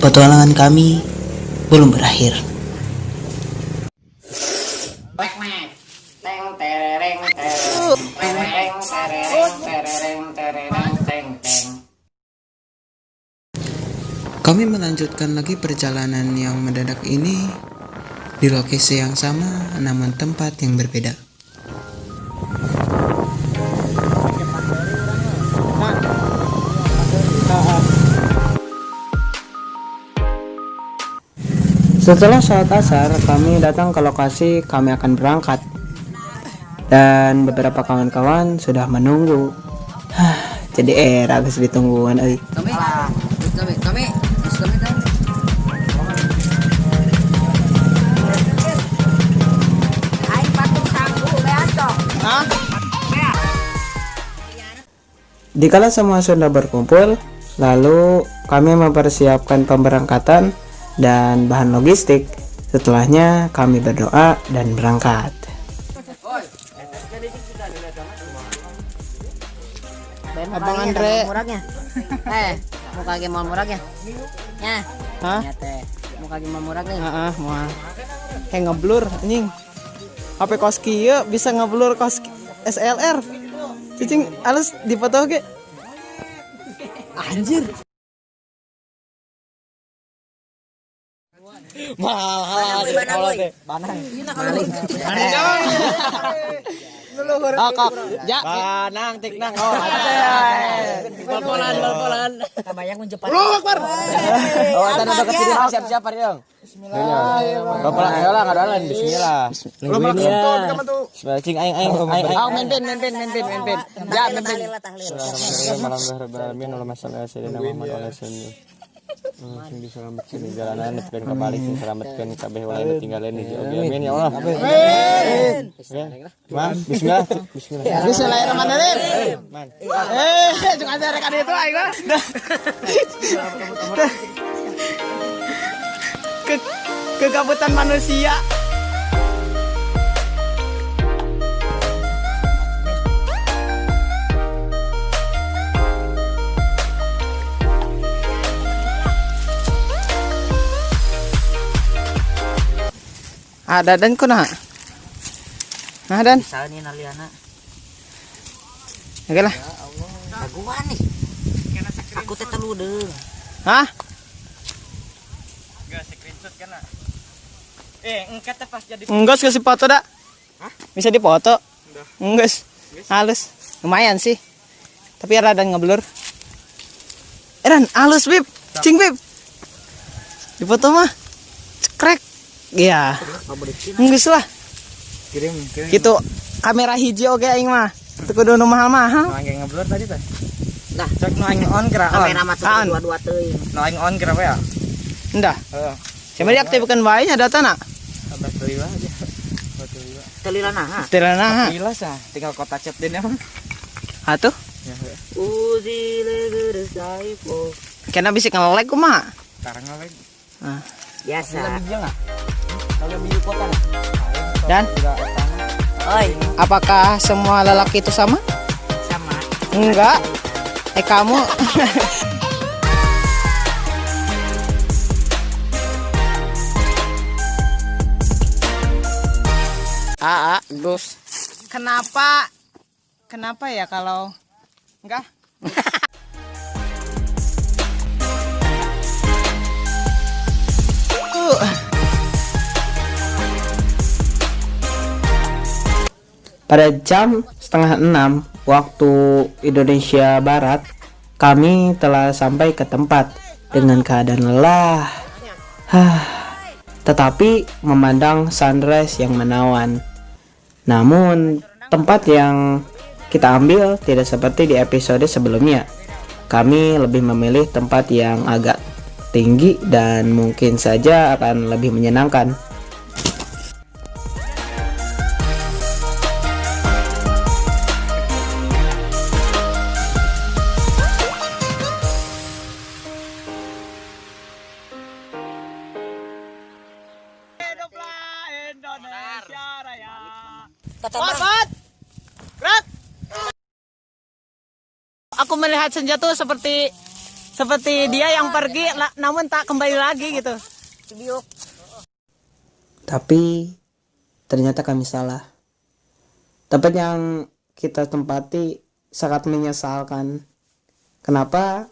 petualangan kami belum berakhir. Kami melanjutkan lagi perjalanan yang mendadak ini di lokasi yang sama namun tempat yang berbeda. Setelah sholat asar, kami datang ke lokasi kami akan berangkat. Dan beberapa kawan-kawan sudah menunggu. Jadi era harus ditungguan euy. Kami. Dikala semua sudah berkumpul, lalu kami mempersiapkan pemberangkatan dan bahan logistik. Setelahnya kami berdoa dan berangkat. Abang Andre muragnya. Mau kage mau muragnya. Ya. Hah? Ya teh. Mau kage mau murag nih. Mau. Ngeblur anjing. HP koski ya bisa ngeblur koski SLR. Cicing halus dipoto ge. Anjir. Mahal kalau teh. Banang. Kok ya banang tiknang oh. Bal-balan. Kabayang menjepat. Allahu Akbar. Oh, tanda dekat sini siap-siap hari dong. Bismillah. Bal-balan ayo lah ngadalan bismillah. Bismillah cing aing. Oh, men. Ya, men. Alhamdulillah masallah sayyidina Muhammad wa sallallahu sing diselamatkeun di jalanan dan kabalik sing selamatkeun kabeh wae tinggalin di amin ya Allah. Amin. Bismillah. Bismillahirrahmanirrahim. Jeung ada rek itu aing mah. Kegabutan manusia. Ada dan kuna. Nah dan. Bisa nih naliana. Oke lah. Jagoan nih. Aku teh telu deung. Hah? Enggak screenshot kan lah. Engkat teh pas jadi. Enggak kasih foto dah. Hah? Bisa dipoto? Udah. Enggak. Halus. Lumayan sih. Tapi rada ngeblur. Eran halus Bib. Cing Bib. Dipoto mah. Cekrek. Iya. Enggak lah. Kirim. Gitu kamera hijau oke aing mah. Teu kudu nu mahal-mahal. No aing ngeblur tadi teh. Nah, Cek no aing on kira on. kamera mah tuh dua-dua teuing. No aing on kira we ya. Endah. Heeh. Siapa diaktifkan bae nya datana? Tambah teuing aja. Teuing. Telirana ha. Tirana. Gila sah, tinggal kota chat din emang. Atuh. Ya. Uzi legeus saifo. Kena bisik ngelek kumaha? Sekarang lagi. Nah. Biasa. Lebih enggak? Kalau di kota nah. Dan Oi, apakah semua lelaki itu sama? sama. Enggak. Kamu. Gus. Kenapa ya kalau enggak? Pada jam 5:30 waktu Indonesia Barat, kami telah sampai ke tempat dengan keadaan lelah. Tetapi memandang sunrise yang menawan. Namun, tempat yang kita ambil tidak seperti di episode sebelumnya. Kami lebih memilih tempat yang agak tinggi dan mungkin saja akan lebih menyenangkan. Aku melihat senja tuh seperti seperti dia yang pergi namun tak kembali lagi gitu. Biuk. Tapi ternyata kami salah. Tempat yang kita tempati sangat menyesalkan. Kenapa?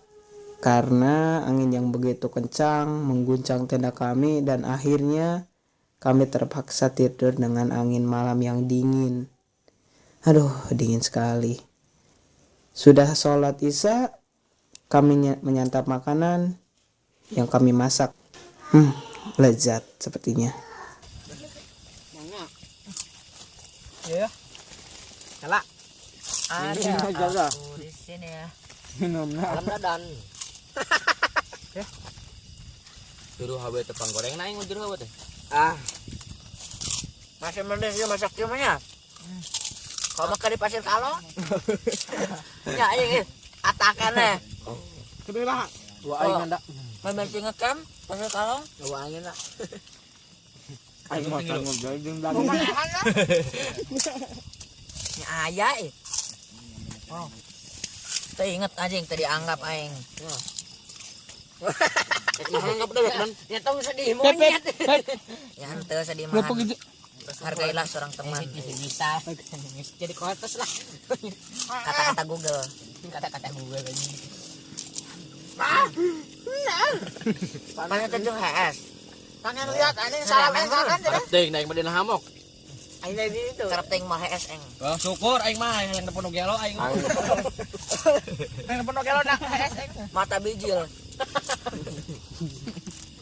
Karena angin yang begitu kencang mengguncang tenda kami dan akhirnya kami terpaksa tidur dengan angin malam yang dingin. Aduh, dingin sekali. Sudah sholat isya, kami menyantap makanan yang kami masak. Lezat sepertinya. Iya. Kalah. Ada aku di sini ya. Alam dadan. Juru hawe tepang goreng naing juru hawe teh. Masih mending dia masak cumanya. Kalau makan di pasir kalo. Ya ini atakannya. Kedua. Dua aing anda. Main ngecam pasir kalo. Dua aing anda. Aing makan ngobrol jeung Ya ayah Tuh inget anjing tadi anggap aing. Anggap dewek man. Ya tong sedih monyet. Ya henteu sedih mah. Hargailah seorang teman. Bisa. Jadi kotes lah. Kata-kata Google. Kata-kata Google lagi. Mana teh HS. Tangan lihat anjing salah kan teh. Teuing naik medina hamok. Aing dari itu. Karep teuing mah HS eng. Wah, syukur aing mah yang depan gelo aing. yang penuh kelo nak Mata bijil.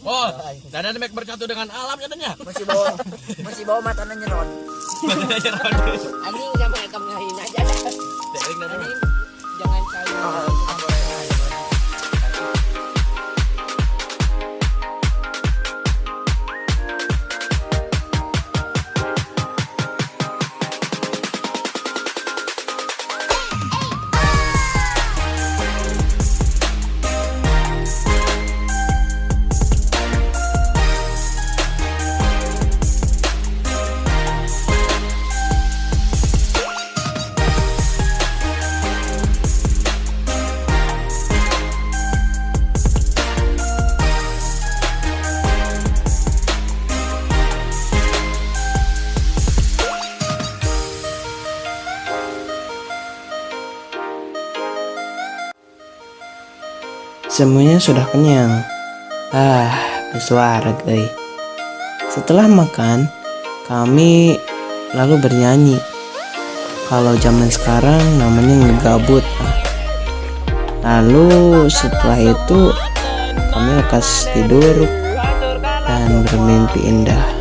Oh, dadan mek bercatu dengan alam katanya. Masih bawa matanya nyeron. Anjing sampai rekam ngahin aja. Teuing dadan. Anjing jangan kali. Semuanya sudah kenyang. Bersuara guys. Setelah makan, kami lalu bernyanyi. Kalau zaman sekarang namanya ngegabut. Lalu setelah itu kami lekas tidur dan bermimpi indah.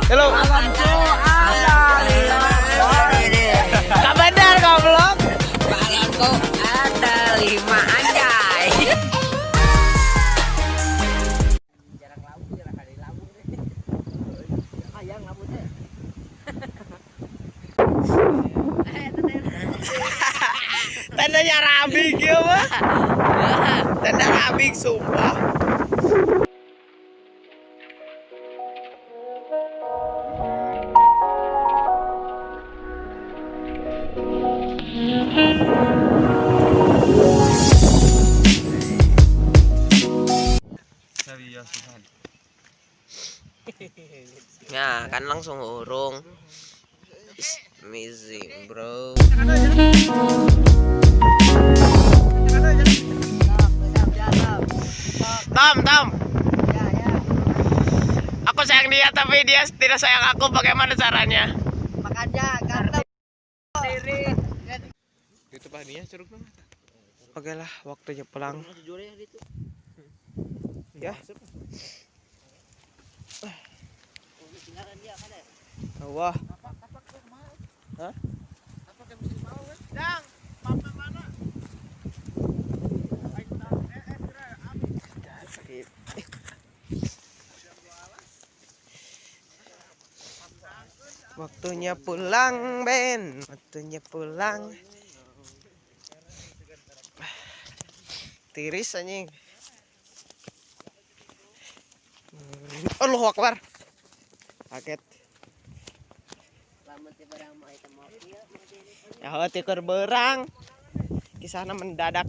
Halo. Gak benar goblok. Balonku ada 5 anjay. Jarang labu, jarang kali labu. Ayang labutnya. Tandanya rabik ya mah. Tanda rabik sumpah. Ya kan langsung urung. It's amazing bro. Tom. Aku sayang dia tapi dia tidak sayang aku. Bagaimana caranya? Makanya ganteng diri. Itu bah dia curug banget. Oke lah, waktunya pulang. Ya. Wah. Hah? Dang, papa mana? Waktunya pulang, Ben. Waktunya pulang. Tiris anjing. Allahu Akbar. Paket. Ya tikeur berang. Kisahna mendadak.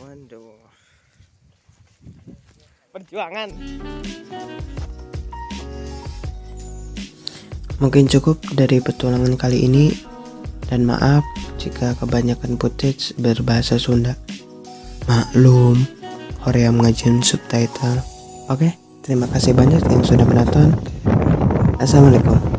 Waduh. Perjuangan. Mungkin cukup dari petualangan kali ini, dan maaf jika kebanyakan footage berbahasa Sunda. Maklum, Hoream ngajin subtitle. Oke, terima kasih banyak yang sudah menonton. Assalamualaikum.